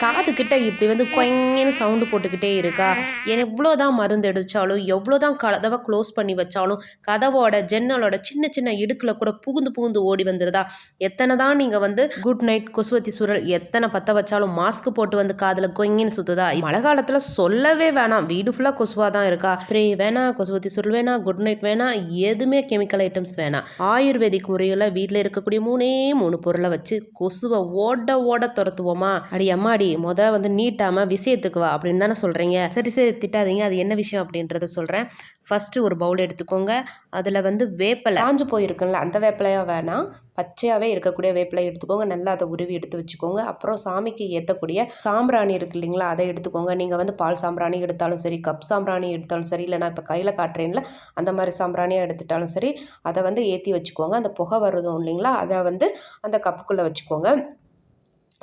காது கிட்ட இப்படி வந்து கொயங்கன்னு சவுண்டு போட்டுக்கிட்டே இருக்கா. எவ்வளோ தான் மருந்து அடித்தாலும் எவ்வளோ தான் கதவை க்ளோஸ் பண்ணி வச்சாலும் கதவோட ஜன்னலோட சின்ன சின்ன இடுக்கில் கூட புகுந்து புகுந்து ஓடி வந்துடுதா. எத்தனை தான் நீங்கள் வந்து குட் நைட் கொசுவத்தி சுருள் எத்தனை பற்ற வச்சாலும் மாஸ்க் போட்டு வந்து காதில் கொயங்கின்னு சுற்றுதா. மழை காலத்தில் சொல்லவே வேணாம், வீடு ஃபுல்லாக கொசுவாக தான் இருக்கா. ஸ்ப்ரே வேணாம், கொசுவத்தி சுருள் வேணாம், குட் நைட் வேணாம், எதுவுமே கெமிக்கல் ஐட்டம்ஸ் வேணாம். ஆயுர்வேதிக் முறையில் வீட்டில் இருக்கக்கூடிய 3 பொருளை வச்சு கொசுவை ஓட ஓட துரத்துவோமா. அடி அம்மாடி வந்து நீட்டாமல் விஷயத்துக்கு வா அப்படின்னு தானே சொல்கிறீங்க. சரி திட்டாதீங்க, அது என்ன விஷயம் அப்படின்றத சொல்கிறேன். ஃபஸ்ட்டு ஒரு பவுல் எடுத்துக்கோங்க. அதில் வந்து வேப்பிலை காஞ்சு போயிருக்குல்ல, அந்த வேப்பிலையாக வேணாம், பச்சையாகவே இருக்கக்கூடிய வேப்பிலை எடுத்துக்கோங்க. நல்லா அதை உருவி எடுத்து வச்சுக்கோங்க. அப்புறம் சாமிக்கு ஏற்றக்கூடிய சாம்பிராணி இருக்குது இல்லைங்களா, அதை எடுத்துக்கோங்க. நீங்கள் வந்து பால் சாம்பிராணி எடுத்தாலும் சரி, கப் சாம்பிராணி எடுத்தாலும் சரி, இல்லை நான் இப்போ கையில் காட்டுறேன்ல அந்த மாதிரி சாம்பிராணியாக எடுத்துட்டாலும் சரி, அதை வந்து ஏற்றி வச்சுக்கோங்க. அந்த புகை வருதும் இல்லைங்களா, அதை வந்து அந்த கப்புக்குள்ளே வச்சுக்கோங்க.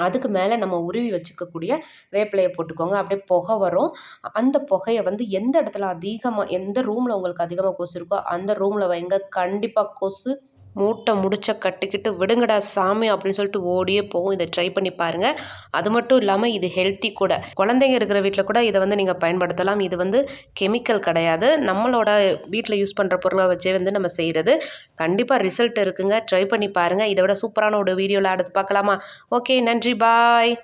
அதுக்கு மேலே நம்ம உருவி வச்சுக்கக்கூடிய வேப்பிலையை போட்டுக்கோங்க. அப்படியே புகை வரும். அந்த புகையை வந்து எந்த இடத்துல அதிகமாக, எந்த ரூமில் உங்களுக்கு அதிகமாக கொசு இருக்கோ அந்த ரூமில் வைங்க. கண்டிப்பாக கொசு மூட்டை முடிச்ச கட்டிக்கிட்டு விடுங்கடா சாமி அப்படின்னு சொல்லிட்டு ஓடியே போகும். இதை ட்ரை பண்ணி பாருங்கள். அது மட்டும் இல்லாமல் இது ஹெல்த்தி கூட. குழந்தைங்க இருக்கிற வீட்டில் கூட இதை வந்து நீங்கள் பயன்படுத்தலாம். இது வந்து கெமிக்கல் கிடையாது, நம்மளோட வீட்டில் யூஸ் பண்ணுற பொருளை வச்சே வந்து நம்ம செய்கிறது. கண்டிப்பாக ரிசல்ட் இருக்குங்க. ட்ரை பண்ணி பாருங்கள். இதை விட சூப்பரான ஒரு வீடியோவில் அடுத்து பார்க்கலாமா? ஓகே, நன்றி, பாய்.